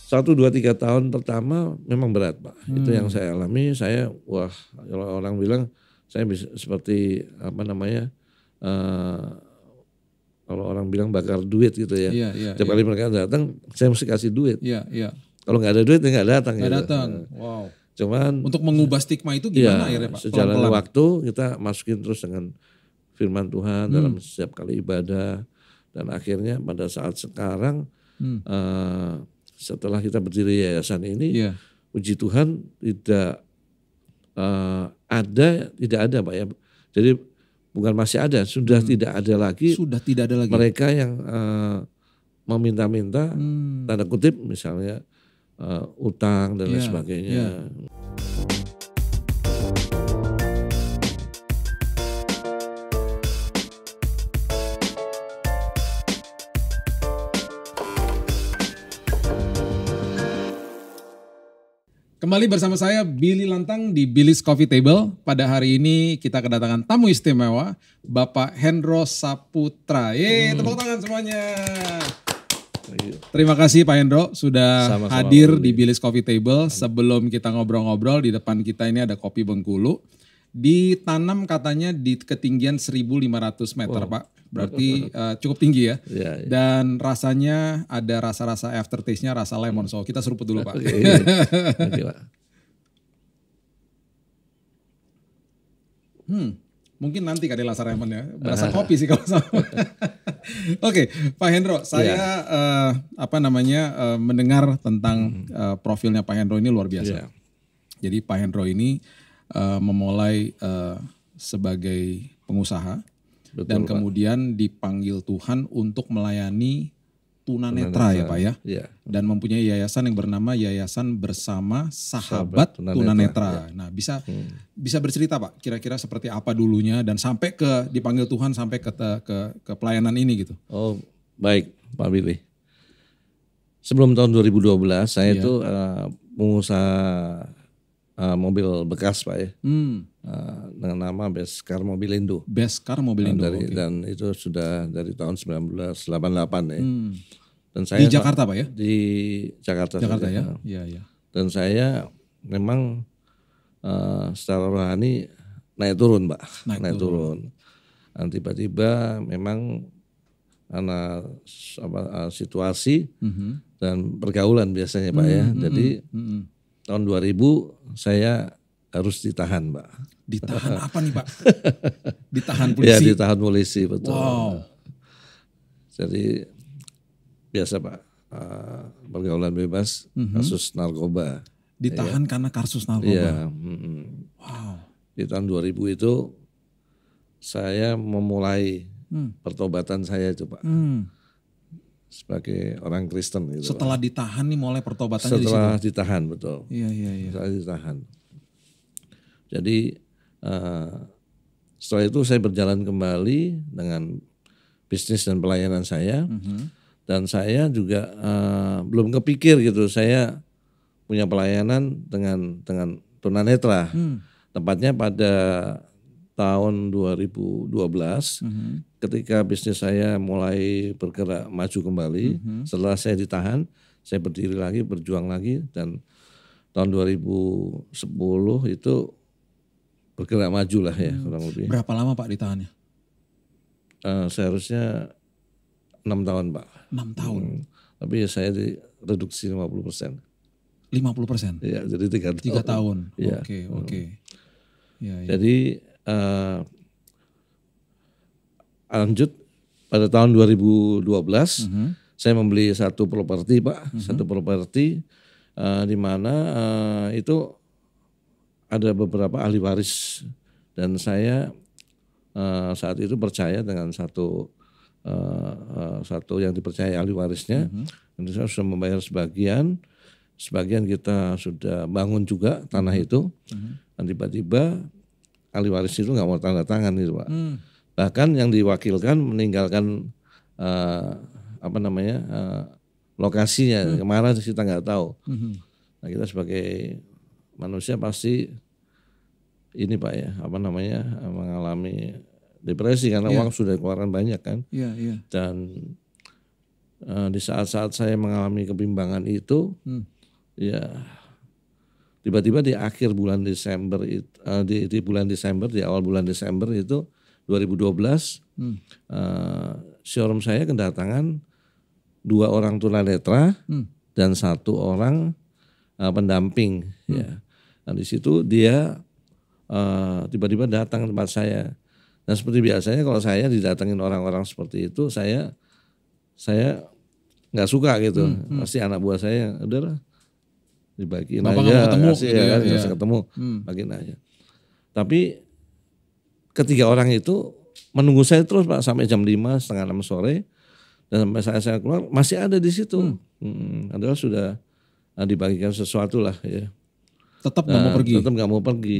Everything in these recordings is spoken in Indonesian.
1, 2, 3 tahun pertama memang berat Pak. Itu yang saya alami. Saya kalau orang bilang saya bisa seperti apa namanya, kalau orang bilang bakar duit gitu ya. Setiap kali mereka datang, saya mesti kasih duit. Kalau nggak ada duit, ya nggak datang. Nggak gitu. datang. Wow. Cuman untuk mengubah stigma itu gimana akhirnya Pak? Sejalan waktu kita masukin terus dengan firman Tuhan dalam setiap kali ibadah, dan akhirnya pada saat sekarang setelah kita berdiri yayasan ini, puji Tuhan tidak ada Pak ya. Jadi bukan masih ada, sudah tidak ada lagi. Sudah tidak ada lagi. Mereka yang meminta-minta tanda kutip misalnya utang dan lain sebagainya. Kembali bersama saya Billy Lantang di Billy's Coffee Table. Pada hari ini kita kedatangan tamu istimewa, Bapak Hendro Saputra. Tepuk tangan semuanya. Terima kasih Pak Hendro sudah Sama-sama hadir di Billy's Coffee Table. Sebelum kita ngobrol-ngobrol, di depan kita ini ada kopi Bengkulu. Ditanam katanya di ketinggian 1.500 meter Pak. Berarti cukup tinggi ya. Dan rasanya ada rasa-rasa aftertaste-nya rasa lemon. So kita seruput dulu Pak. Pak. Mungkin nanti kali rasa lemon ya. Berasa kopi sih kalau sama. Oke, Pak Hendro, saya mendengar tentang profilnya Pak Hendro ini luar biasa. Jadi Pak Hendro ini memulai sebagai pengusaha. Betul, dan kemudian dipanggil Tuhan untuk melayani tunanetra ya Pak ya. Dan mempunyai yayasan yang bernama Yayasan Bersama Sahabat Tunanetra. Nah bisa bercerita Pak kira-kira seperti apa dulunya dan sampai ke dipanggil Tuhan sampai ke pelayanan ini gitu. Oh baik Pak Billy. Sebelum tahun 2012 saya itu pengusaha mobil bekas Pak ya. Dengan nama Beskar Mobilindo. Beskar Mobilindo. Dan itu sudah dari tahun 1988 ya. Dan saya di Jakarta Pak ya? Di Jakarta ya. Dan saya memang secara rohani naik turun Pak. Naik turun. Dan tiba-tiba memang karena situasi dan pergaulan biasanya Pak ya. Jadi tahun 2000 saya harus ditahan Pak. Ditahan apa nih Pak? Ditahan polisi? Ya ditahan polisi betul. Wow. Jadi biasa Pak, pergaulan bebas, kasus narkoba. Ditahan karena kasus narkoba? Iya. Wow. Di tahun 2000 itu saya memulai pertobatan saya itu Pak. Sebagai orang Kristen gitu. Setelah ditahan nih mulai pertobatannya di situ? Setelah ditahan betul. Iya. Setelah ditahan. Jadi setelah itu saya berjalan kembali dengan bisnis dan pelayanan saya. Dan saya juga belum kepikir gitu saya punya pelayanan dengan tunanetra. Tepatnya pada tahun 2012 ketika bisnis saya mulai bergerak maju kembali. Setelah saya ditahan, saya berdiri lagi, berjuang lagi, dan tahun 2010 itu bergerak maju lah ya kurang lebih. Berapa lama Pak ditahannya? Seharusnya 6 tahun Pak. 6 tahun? Tapi ya saya direduksi 50%. 50%? Iya, jadi 3 tahun. Ya. Oke. Ya. Jadi lanjut pada tahun 2012 saya membeli satu properti Pak, satu properti di mana itu ada beberapa ahli waris dan saya saat itu percaya dengan satu yang dipercaya ahli warisnya. Dan saya sudah membayar sebagian kita sudah bangun juga tanah itu. Dan tiba-tiba ahli waris itu nggak mau tanda tangan itu Pak. Bahkan yang diwakilkan meninggalkan lokasinya kemana kita nggak tahu. Nah kita sebagai manusia pasti ini Pak ya mengalami depresi karena uang sudah keluaran banyak kan. Iya. Dan di saat-saat saya mengalami kebimbangan itu, ya tiba-tiba di akhir bulan Desember itu, di bulan Desember, di awal bulan Desember itu 2012, showroom saya kedatangan 2 orang tunanetra dan 1 orang pendamping. Ya. Nah di situ dia tiba-tiba datang ke tempat saya. Dan seperti biasanya kalau saya didatengin orang-orang seperti itu, saya nggak suka gitu. Pasti anak buah saya, udahlah dibagiin Bapak aja, nggak mau ketemu kasih gitu ya, ya, kan, nggak iya. usah ketemu, bagiin aja. Tapi ketiga orang itu menunggu saya terus Pak sampai jam 5, setengah 6 sore, dan sampai saya keluar masih ada di situ. Adalah sudah dibagikan sesuatu lah ya. Tetap nggak mau pergi. Tetap nggak mau pergi.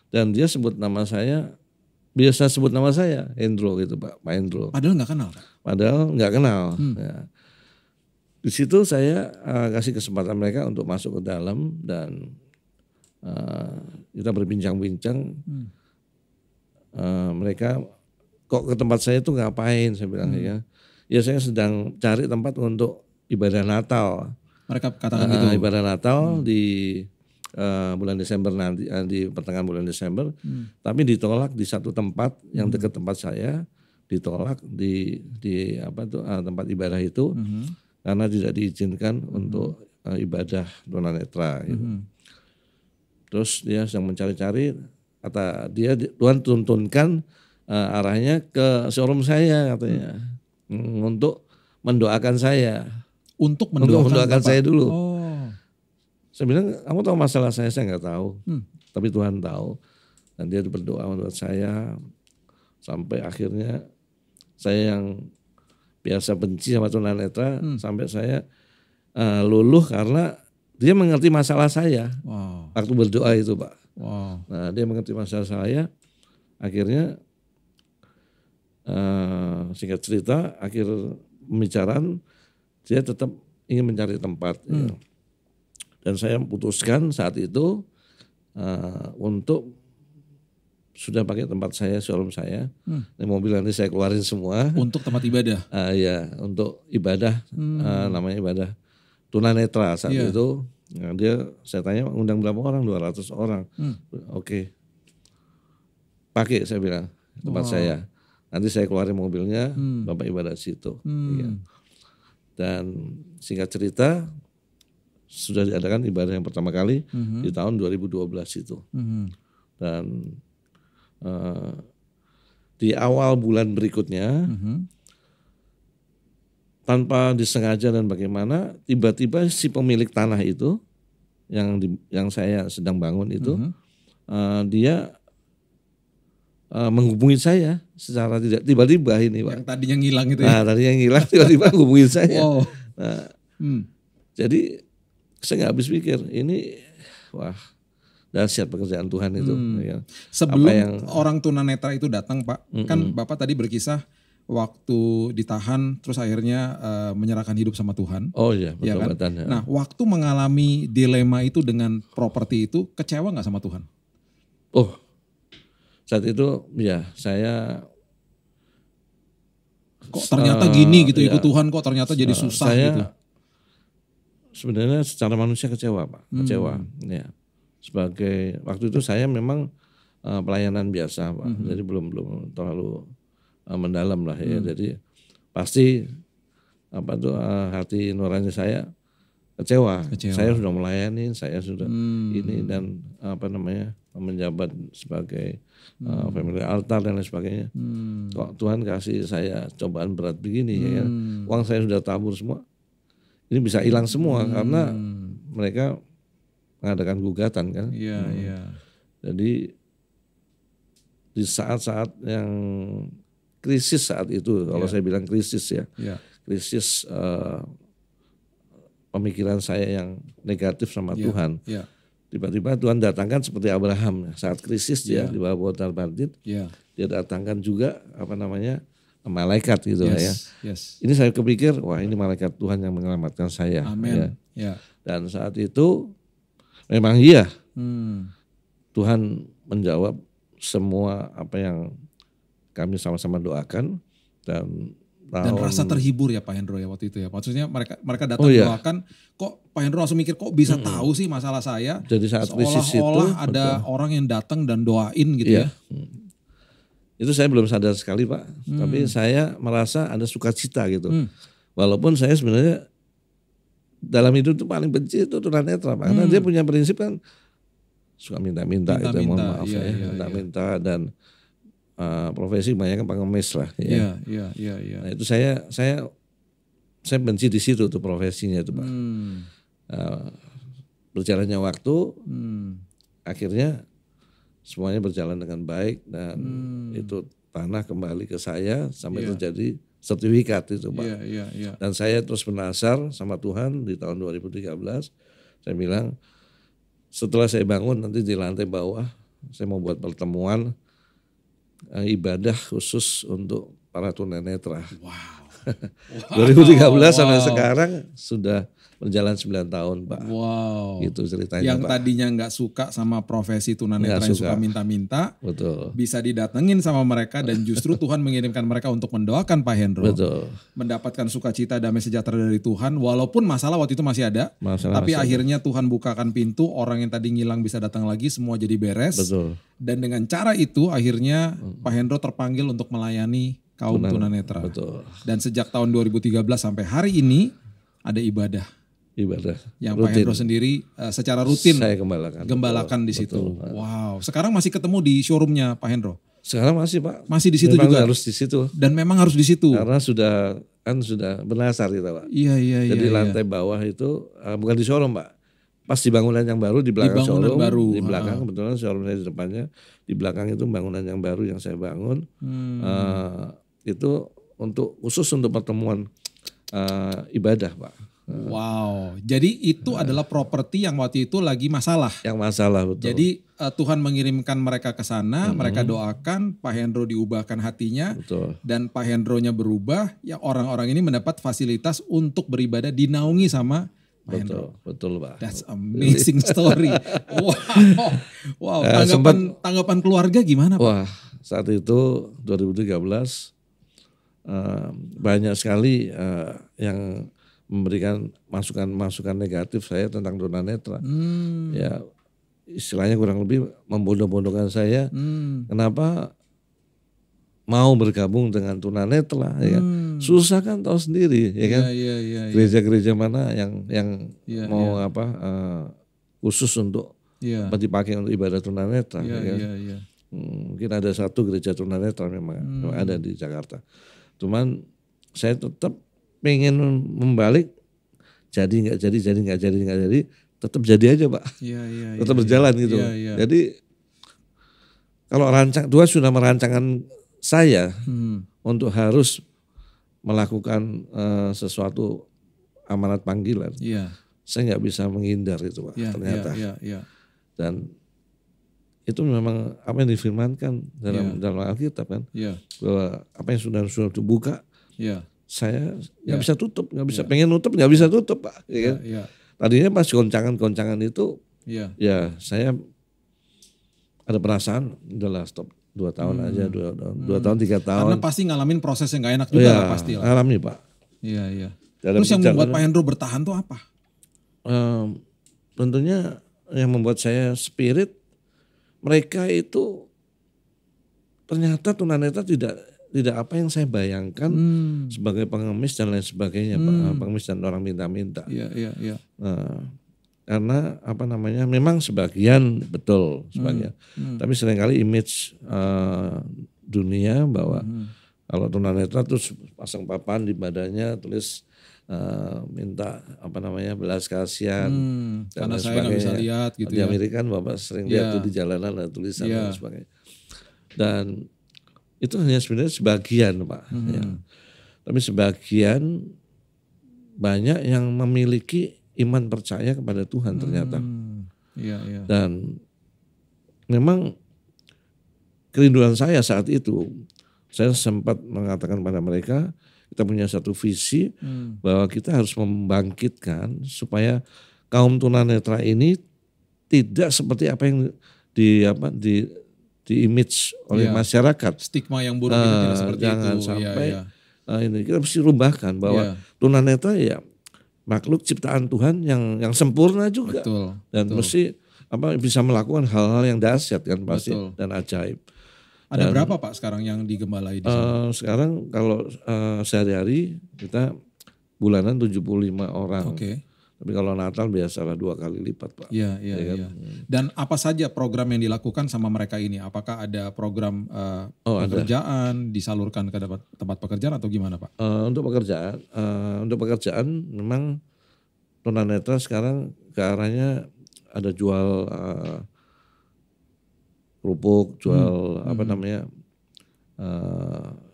Dan dia sebut nama saya, biasa sebut nama saya Hendro gitu Pak Hendro. Padahal nggak kenal. Padahal nggak kenal. Ya. Di situ saya kasih kesempatan mereka untuk masuk ke dalam dan kita berbincang-bincang. Mereka kok ke tempat saya itu ngapain? Saya bilang ya. Ya saya sedang cari tempat untuk ibadah Natal. Mereka katakan gitu. Ibadah Natal di bulan Desember nanti, di pertengahan bulan Desember. Tapi ditolak di satu tempat yang dekat tempat saya, ditolak di tempat ibadah itu. Karena tidak diizinkan untuk ibadah tunanetra. Gitu. Terus dia sedang mencari-cari, kata dia Tuhan tuntunkan arahnya ke showroom saya katanya, untuk mendoakan saya. Untuk mendoakan saya dulu. Oh. Saya bilang, kamu tahu masalah saya nggak tahu, tapi Tuhan tahu. Dan dia berdoa untuk saya sampai akhirnya saya yang biasa benci sama tunanetra, sampai saya luluh karena dia mengerti masalah saya. Waktu berdoa itu Pak. Nah dia mengerti masalah saya, akhirnya singkat cerita akhir pembicaraan dia tetap ingin mencari tempat. Ya. Dan saya memutuskan saat itu untuk sudah pakai tempat saya, showroom saya, mobil nanti saya keluarin semua. Untuk tempat ibadah? Ya, untuk ibadah, namanya ibadah tunanetra saat itu. Nah, saya tanya undang berapa orang? 200 orang. Oke. Pakai saya bilang tempat saya. Nanti saya keluarin mobilnya, Bapak ibadah di situ. Ya. Dan singkat cerita sudah diadakan ibadah yang pertama kali di tahun 2012 itu. Dan di awal bulan berikutnya, tanpa disengaja dan bagaimana, tiba-tiba si pemilik tanah itu yang saya sedang bangun itu, dia menghubungi saya secara tidak tiba-tiba ini Pak. Yang tadinya ngilang itu ya? Nah tadinya ngilang tiba-tiba menghubungi saya. Nah, jadi saya nggak habis pikir, ini wah dahsyat pekerjaan Tuhan itu. Ya. Sebelum orang tunanetra itu datang Pak, kan Bapak tadi berkisah waktu ditahan terus akhirnya menyerahkan hidup sama Tuhan. Oh iya, betul kan? Nah waktu mengalami dilema itu dengan properti itu, kecewa nggak sama Tuhan? Oh saat itu ya saya kok ternyata gini gitu, ikut Tuhan kok ternyata jadi susah saya, gitu. Sebenarnya secara manusia kecewa Pak, kecewa. Ya. Sebagai waktu itu saya memang pelayanan biasa Pak, jadi belum terlalu mendalam lah ya. Jadi pasti hati nurani saya kecewa. Saya sudah melayani, saya sudah ini dan menjabat sebagai family altar dan lain sebagainya. Kok Tuhan kasih saya cobaan berat begini ya. Uang saya sudah tabur semua. Ini bisa hilang semua karena mereka mengadakan gugatan kan. Jadi di saat-saat yang krisis saat itu, kalau saya bilang krisis ya, krisis pemikiran saya yang negatif sama Tuhan. Tiba-tiba Tuhan datangkan seperti Abraham saat krisis dia di bawah Botar Bardit, dia datangkan juga malaikat gitu ya. Ini saya kepikir, wah ini malaikat Tuhan yang menyelamatkan saya. Amin. Dan saat itu memang Tuhan menjawab semua apa yang kami sama-sama doakan, dan Dan rasa terhibur ya Pak Hendro ya waktu itu ya. Maksudnya mereka datang doakan, kok Pak Hendro langsung mikir kok bisa tahu sih masalah saya. Jadi saat krisis itu ada orang yang datang dan doain gitu ya. Itu saya belum sadar sekali Pak. Tapi saya merasa ada sukacita gitu. Walaupun saya sebenarnya dalam hidup itu paling benci itu tunanetra Pak. Karena dia punya prinsip kan suka minta-minta itu, mohon maaf minta-minta dan profesi banyak pengemis lah ya. Nah, itu saya benci di situ tuh profesinya itu Pak. Berjalannya waktu akhirnya semuanya berjalan dengan baik dan itu tanah kembali ke saya sampai terjadi sertifikat itu Pak. Dan saya terus bernasar sama Tuhan di tahun 2013. Saya bilang setelah saya bangun nanti di lantai bawah saya mau buat pertemuan ibadah khusus untuk para tunanetra. 2013 sampai sekarang sudah berjalan 9 tahun Pak. Gitu ceritanya Yang Pak. tadinya nggak suka sama profesi tunanetra yang suka minta-minta, betul, bisa didatengin sama mereka dan justru Tuhan mengirimkan mereka untuk mendoakan Pak Hendro. Betul. Mendapatkan sukacita damai sejahtera dari Tuhan walaupun masalah waktu itu masih ada. Tapi akhirnya Tuhan bukakan pintu, orang yang tadi ngilang bisa datang lagi, semua jadi beres. Betul. Dan dengan cara itu akhirnya Pak Hendro terpanggil untuk melayani kaum tunanetra. Betul. Dan sejak tahun 2013 sampai hari ini ada ibadah yang rutin. Pak Hendro sendiri secara rutin saya gembalakan di situ. Wow, sekarang masih ketemu di showroomnya Pak Hendro? Sekarang masih Pak. Masih di situ memang juga. Harus di situ. Dan memang harus di situ. Karena sudah bernasar kita Pak. Jadi lantai bawah itu bukan di showroom Pak. Pas di bangunan yang baru di belakang showroom. Di belakang kebetulan showroom saya di depannya. Di belakang itu bangunan yang baru yang saya bangun. Itu khusus untuk pertemuan ibadah Pak. Wow, jadi itu adalah properti yang waktu itu lagi masalah. Yang masalah betul. Jadi Tuhan mengirimkan mereka ke sana, mereka doakan, Pak Hendro diubahkan hatinya, dan Pak Hendronya berubah. Ya orang-orang ini mendapat fasilitas untuk beribadah dinaungi sama Pak Hendro. Betul Pak. That's amazing story. Wow. Tanggapan keluarga gimana Pak? Wah, saat itu 2013 banyak sekali yang memberikan masukan negatif saya tentang tunanetra. Ya istilahnya kurang lebih membodoh-bodohkan saya. Kenapa mau bergabung dengan tunanetra? Ya kan? Susah kan tahu sendiri, ya kan? Gereja-gereja mana yang mau khusus untuk dipakai untuk ibadah tunanetra? Mungkin ada satu gereja tunanetra memang ada di Jakarta. Cuman saya tetap pengen membalik, jadi nggak jadi, tetap jadi aja Pak. Tetap berjalan gitu. Jadi kalau Tuhan sudah merancangkan saya untuk harus melakukan sesuatu amanat panggilan, saya nggak bisa menghindar itu Pak. Ternyata. Dan itu memang apa yang difirmankan dalam Alkitab kan, bahwa apa yang sudah dibuka. Saya nggak bisa tutup, nggak bisa pengen nutup, nggak bisa tutup Pak. Ya kan? Tadinya pas goncangan itu, ya saya ada perasaan, udahlah stop 2 tahun aja, 2 tahun 3 tahun. Karena pasti ngalamin proses yang nggak enak juga lah pasti lah. Alami Pak. Terus yang membuat Pak Hendro bertahan tuh apa? Tentunya yang membuat saya spirit, mereka itu ternyata tunanetra tidak apa yang saya bayangkan sebagai pengemis dan lain sebagainya Pak, pengemis dan orang minta-minta. Karena memang sebagian betul sebagian, tapi seringkali image dunia bahwa kalau tunanetra terus pasang papan di badannya tulis minta belas kasihan dan karena lain saya nggak bisa lihat gitu di Amerika kan Bapak sering lihat tuh di jalanan ada tulisan dan sebagainya. Dan itu hanya sebenarnya sebagian Pak. Tapi sebagian banyak yang memiliki iman percaya kepada Tuhan ternyata. Dan memang kerinduan saya saat itu, saya sempat mengatakan pada mereka, kita punya satu visi bahwa kita harus membangkitkan supaya kaum tunanetra ini tidak seperti apa yang di image oleh masyarakat. Stigma yang buruk itu tidak seperti jangan itu. sampai ini kita mesti rubahkan bahwa tunanetra ya makhluk ciptaan Tuhan yang sempurna juga. Dan mesti bisa melakukan hal-hal yang dahsyat kan pasti dan ajaib. Ada berapa Pak sekarang yang digembalai di sana? Sekarang kalau sehari-hari kita bulanan 75 orang. Tapi kalau Natal biasalah 2 kali lipat Pak. Iya. Dan apa saja program yang dilakukan sama mereka ini? Apakah ada program pekerjaan disalurkan ke tempat pekerjaan atau gimana Pak? Untuk pekerjaan memang tunanetra sekarang ke arahnya ada jual kerupuk, jual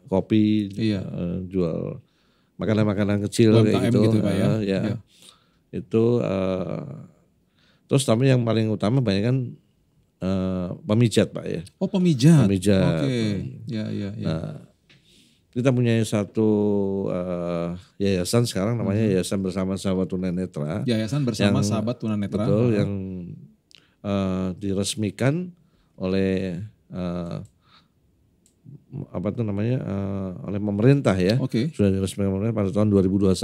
kopi, jual makanan-makanan kecil kayak gitu Pak ya. Itu terus tapi yang paling utama banyak kan pemijat Pak ya. Oh pemijat. Ya. Nah, kita punya satu yayasan sekarang namanya Yayasan Bersama Sahabat Tunanetra. Yayasan Bersama Sahabat Tunanetra. Betul, yang diresmikan oleh oleh pemerintah ya. Sudah diresmikan pemerintah pada tahun 2021.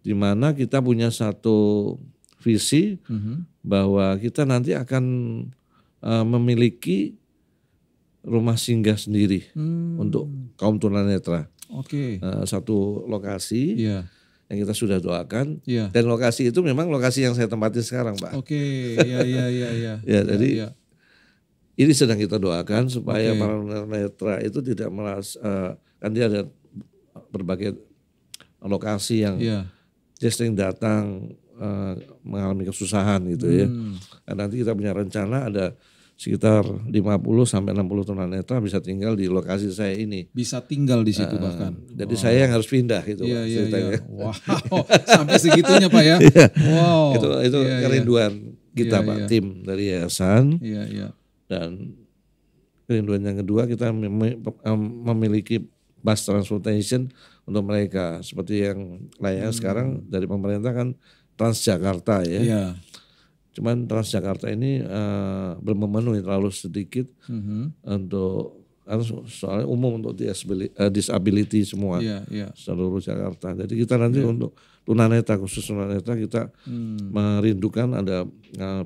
Di mana kita punya satu visi bahwa kita nanti akan memiliki rumah singgah sendiri untuk kaum tunanetra. Satu lokasi yang kita sudah doakan dan lokasi itu memang lokasi yang saya tempati sekarang Pak. Jadi ini sedang kita doakan supaya para tunanetra itu tidak merasa kan dia ada berbagai lokasi yang dia sering datang mengalami kesusahan gitu ya. Dan nanti kita punya rencana ada sekitar 50 sampai 60 tunanetra bisa tinggal di lokasi saya ini. Bisa tinggal di situ bahkan. Jadi saya yang harus pindah gitu Pak, ceritanya. Wow, sampai segitunya Pak ya. Wow. Itu kerinduan kita Pak, tim dari yayasan. Dan kerinduan yang kedua kita memiliki bus transportation untuk mereka seperti yang layaknya sekarang dari pemerintah kan Transjakarta ya. Cuman Transjakarta ini belum memenuhi, terlalu sedikit untuk soalnya umum untuk disability semua seluruh Jakarta. Jadi kita nanti untuk tunanetra khusus tunanetra kita merindukan ada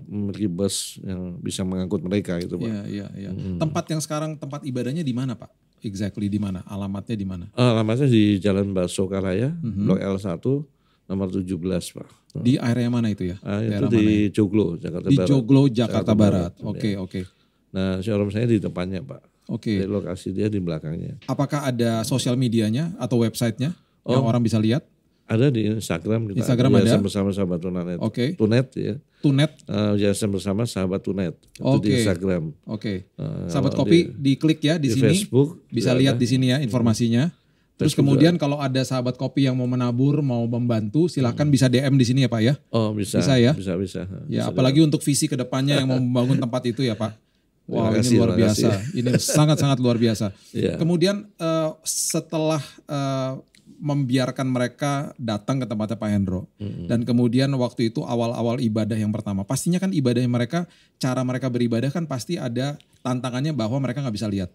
memiliki bus yang bisa mengangkut mereka gitu Pak. Tempat yang sekarang tempat ibadahnya di mana Pak? Exactly di mana? Alamatnya di mana? Alamatnya di Jalan Basokaraya, Blok L1, nomor 17 Pak. Di area mana itu ya? Itu di Joglo, Jakarta Barat. Di Joglo, Jakarta Barat. Oke. Nah, showroom saya di depannya Pak. Jadi lokasi dia di belakangnya. Apakah ada sosial medianya atau websitenya yang orang bisa lihat? Ada di Instagram kita. Instagram ada. Yayasan Bersama Sahabat Tunanet. Tunet ya. Tunet. Yayasan Bersama Sahabat Tunet. Itu di Instagram. Sahabat Kopi diklik ya di sini. Facebook bisa lihat di sini ya informasinya. Terus kemudian kalau ada sahabat kopi yang mau menabur, mau membantu, silahkan bisa DM di sini ya Pak ya. Bisa. Bisa ya. Bisa. Ya apalagi untuk visi kedepannya yang mau membangun tempat itu ya Pak. Wow, ini luar biasa. Ini sangat-sangat luar biasa. Kemudian setelah membiarkan mereka datang ke tempatnya Pak Hendro. Dan kemudian waktu itu awal-awal ibadah yang pertama. Pastinya kan ibadahnya mereka, cara mereka beribadah kan pasti ada tantangannya bahwa mereka nggak bisa lihat.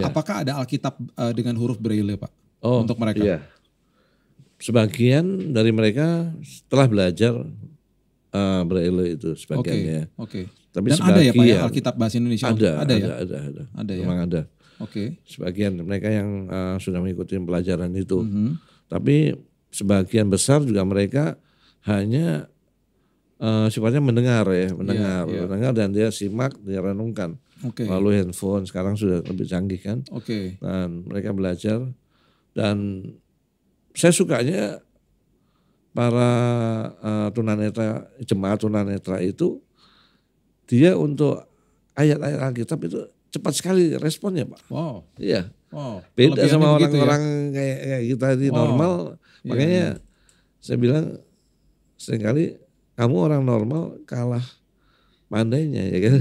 Apakah ada Alkitab dengan huruf Braille Pak? Untuk mereka? Iya. Sebagian dari mereka telah belajar Braille itu sebagiannya. Tapi dan ada ya Pak ya Alkitab bahasa Indonesia? Ada ya? Memang ada. Sebagian mereka yang sudah mengikuti pelajaran itu. Tapi sebagian besar juga mereka hanya sifatnya mendengar dan dia simak, dia renungkan. Lalu handphone sekarang sudah lebih canggih kan. Dan mereka belajar dan saya sukanya para tunanetra, jemaat tunanetra itu dia untuk ayat-ayat Alkitab itu cepat sekali responnya Pak. Iya. Beda sama orang-orang kayak kita di normal. Makanya saya bilang seringkali kamu orang normal kalah pandainya ya kan.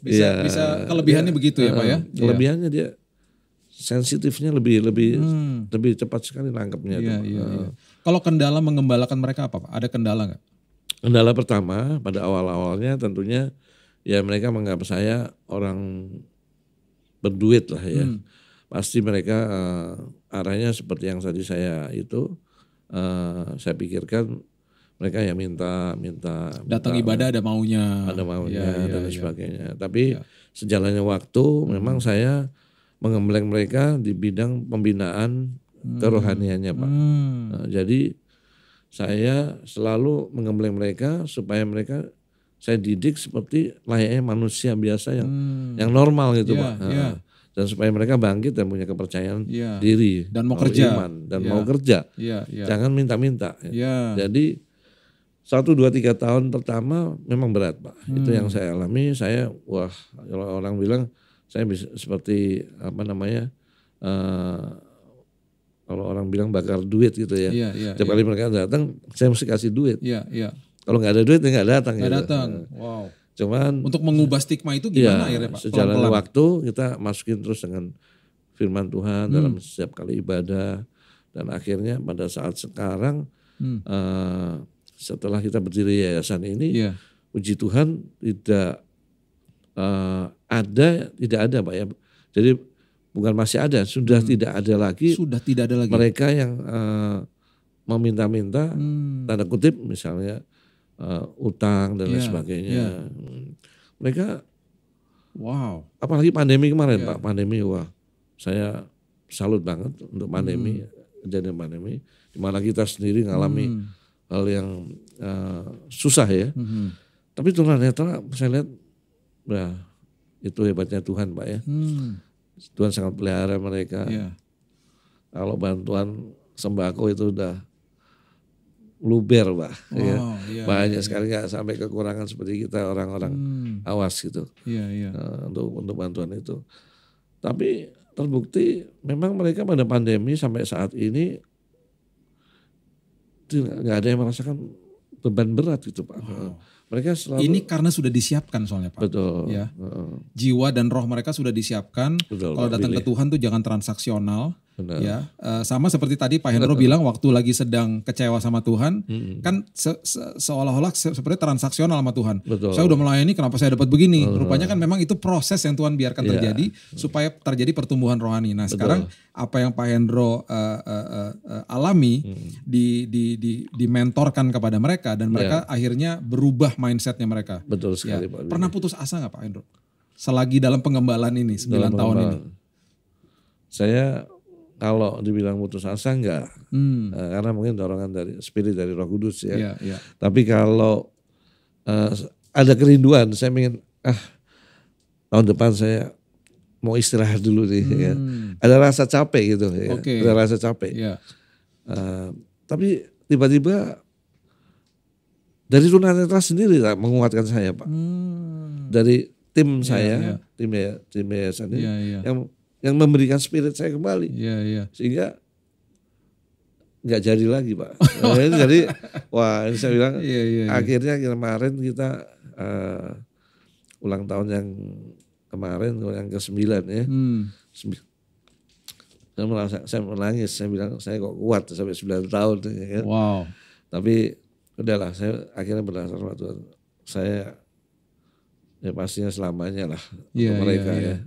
Bisa kelebihannya begitu ya Pak ya. Kelebihannya dia sensitifnya lebih cepat sekali nangkepnya. Kalau kendala mengembalakan mereka apa Pak? Ada kendala nggak? Kendala pertama pada awal-awalnya tentunya ya mereka menganggap saya orang berduit lah ya. Pasti mereka arahnya seperti yang tadi saya saya pikirkan mereka ya minta datang ibadah ada maunya, dan sebagainya. Tapi sejalannya waktu memang saya mengembleng mereka di bidang pembinaan kerohaniannya, Pak. Jadi saya selalu mengembleng mereka supaya mereka saya didik seperti layaknya manusia biasa yang normal gitu, Pak. Dan supaya mereka bangkit dan punya kepercayaan diri dan mau kerja, iman, dan mau kerja. Jangan minta-minta. Jadi 1, 2, 3 tahun pertama memang berat, Pak. Itu yang saya alami. Saya kalau orang bilang saya bisa seperti kalau orang bilang bakar duit gitu ya. Setiap kali mereka datang, saya mesti kasih duit. Kalau nggak ada duit, ya nggak datang. Nggak datang. Wow. Cuman untuk mengubah stigma itu gimana akhirnya, Pak? Sejalan waktu kita masukin terus dengan firman Tuhan dalam setiap kali ibadah, dan akhirnya pada saat sekarang setelah kita berdiri yayasan ini, puji Tuhan tidak ada, Pak ya. Jadi bukan masih ada, sudah tidak ada lagi. Sudah tidak ada lagi. Mereka yang meminta-minta, tanda kutip misalnya utang dan lain sebagainya. Mereka, apalagi pandemi kemarin, Pak. Pandemi, saya salut banget untuk pandemi, kejadian pandemi, di mana kita sendiri ngalami hal yang susah ya. Tapi tunanetra saya lihat, itu hebatnya Tuhan, Pak ya. Tuhan sangat pelihara mereka. Kalau bantuan sembako itu udah luber, Pak. Banyak sekali, nggak sampai kekurangan seperti kita orang-orang awas gitu. Untuk bantuan itu. Tapi terbukti memang mereka pada pandemi sampai saat ini nggak ada yang merasakan beban berat gitu, Pak. Mereka selalu, ini karena sudah disiapkan soalnya, Pak. Betul. Ya. Jiwa dan roh mereka sudah disiapkan. Kalau datang ke Tuhan tuh jangan transaksional. Benar. Ya, sama seperti tadi Pak Hendro bilang waktu lagi sedang kecewa sama Tuhan, kan seolah-olah seperti transaksional sama Tuhan. Betul. Saya udah melayani, kenapa saya dapat begini? Rupanya kan memang itu proses yang Tuhan biarkan terjadi supaya terjadi pertumbuhan rohani. Nah, sekarang apa yang Pak Hendro alami dimentorkan kepada mereka, dan mereka akhirnya berubah mindsetnya mereka. Betul sekali, Pak. Pernah putus asa nggak, Pak Hendro? Selagi dalam pengembalaan ini 9 tahun ini. Saya kalau dibilang putus asa enggak, karena mungkin dorongan dari spirit dari Roh Kudus ya. Tapi kalau ada kerinduan, saya ingin tahun depan saya mau istirahat dulu nih. Ya. Ada rasa capek gitu, ya. Ada rasa capek. Tapi tiba-tiba dari tunanetra sendiri menguatkan saya, Pak. Dari tim saya, tim yayasan ini yang memberikan spirit saya kembali, sehingga nggak jadi lagi, Pak. Jadi, ini saya bilang akhirnya kemarin kita ulang tahun yang kemarin, yang ke-9 ya. Saya menangis, saya bilang saya kok kuat sampai 9 tahun. Ya. Tapi udahlah, saya akhirnya berdasar sama Tuhan. Saya ya pastinya selamanya lah untuk mereka ya.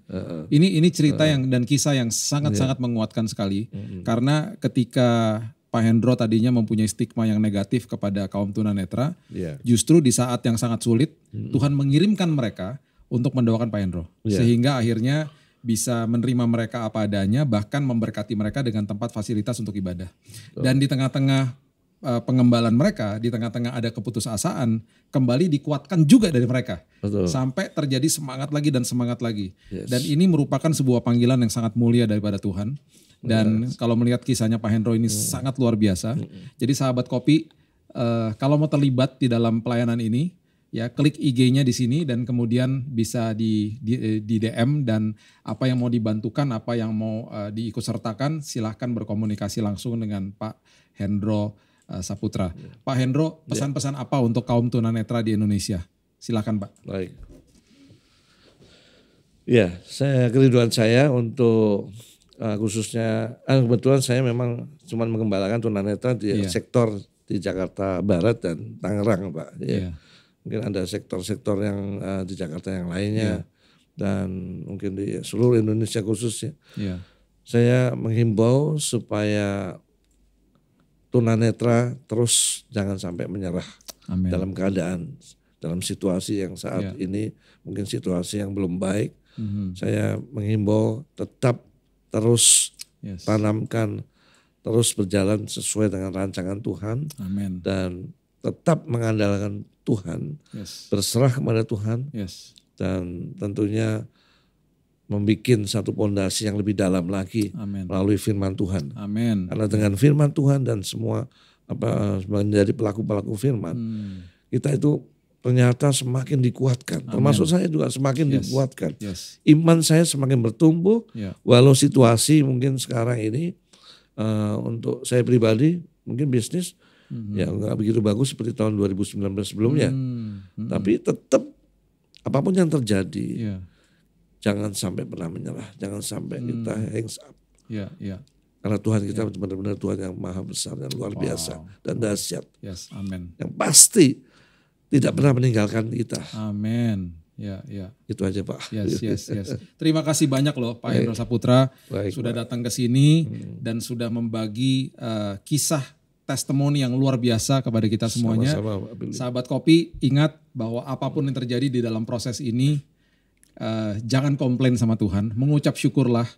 Ini cerita dan kisah yang sangat-sangat menguatkan sekali. Karena ketika Pak Hendro tadinya mempunyai stigma yang negatif kepada kaum tunanetra, justru di saat yang sangat sulit Tuhan mengirimkan mereka untuk mendoakan Pak Hendro, sehingga akhirnya bisa menerima mereka apa adanya, bahkan memberkati mereka dengan tempat fasilitas untuk ibadah. Dan di tengah-tengah pengembalaan mereka, di tengah-tengah ada keputusasaan, kembali dikuatkan juga dari mereka. Sampai terjadi semangat lagi dan semangat lagi. Dan ini merupakan sebuah panggilan yang sangat mulia daripada Tuhan. Dan kalau melihat kisahnya Pak Hendro ini sangat luar biasa. Jadi sahabat Kopi, kalau mau terlibat di dalam pelayanan ini, ya klik IG-nya di sini dan kemudian bisa di DM, dan apa yang mau dibantukan, apa yang mau diikutsertakan, silahkan berkomunikasi langsung dengan Pak Hendro Saputra. Pak Hendro, pesan-pesan apa untuk kaum tunanetra di Indonesia? Silakan, Pak. Baik. Ya, kerinduan saya untuk khususnya, kebetulan saya memang cuma mengembalakan tunanetra di sektor di Jakarta Barat dan Tangerang, Pak. Ya. Mungkin ada sektor-sektor yang di Jakarta yang lainnya, dan mungkin di seluruh Indonesia khususnya. saya menghimbau supaya tunanetra terus jangan sampai menyerah. Amin. Dalam situasi yang saat ini mungkin situasi yang belum baik. Saya menghimbau tetap terus tanamkan, terus berjalan sesuai dengan rancangan Tuhan. Amin. Dan tetap mengandalkan Tuhan, berserah kepada Tuhan, dan tentunya membuat satu pondasi yang lebih dalam lagi melalui firman Tuhan. Amin. Karena dengan firman Tuhan dan semua menjadi pelaku-pelaku firman, kita itu ternyata semakin dikuatkan. Termasuk saya juga semakin dikuatkan. Iman saya semakin bertumbuh, walau situasi mungkin sekarang ini untuk saya pribadi mungkin bisnis ya nggak begitu bagus seperti tahun 2019 sebelumnya. Tapi tetap apapun yang terjadi, jangan sampai pernah menyerah, jangan sampai kita hangs up. Karena Tuhan kita benar-benar Tuhan yang maha besar dan luar biasa dan dahsyat. Amin. Yang pasti tidak pernah meninggalkan kita. Amin. Itu aja Pak. Yes. Terima kasih banyak loh Pak Hendro Saputra sudah datang ke sini dan sudah membagi kisah testimoni yang luar biasa kepada kita semuanya. Sama-sama, Sahabat Kopi, ingat bahwa apapun yang terjadi di dalam proses ini, jangan komplain sama Tuhan, mengucap syukurlah.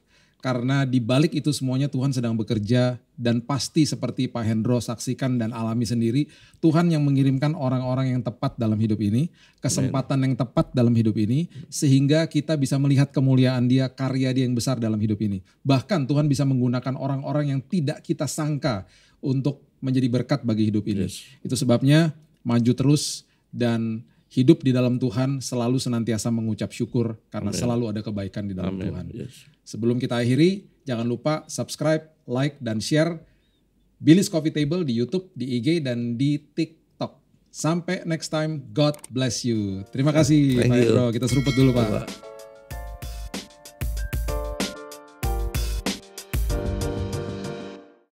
Karena di balik itu semuanya Tuhan sedang bekerja dan pasti seperti Pak Hendro saksikan dan alami sendiri, Tuhan yang mengirimkan orang-orang yang tepat dalam hidup ini, kesempatan yang tepat dalam hidup ini, sehingga kita bisa melihat kemuliaan Dia, karya Dia yang besar dalam hidup ini. Bahkan Tuhan bisa menggunakan orang-orang yang tidak kita sangka untuk menjadi berkat bagi hidup ini. Itu sebabnya maju terus dan hidup di dalam Tuhan, selalu senantiasa mengucap syukur karena selalu ada kebaikan di dalam Tuhan. Sebelum kita akhiri, jangan lupa subscribe, like, dan share Billy's Coffee Table di YouTube, di IG, dan di TikTok. Sampai next time, God bless you. Terima kasih Pak Hendro, kita seruput dulu Pak.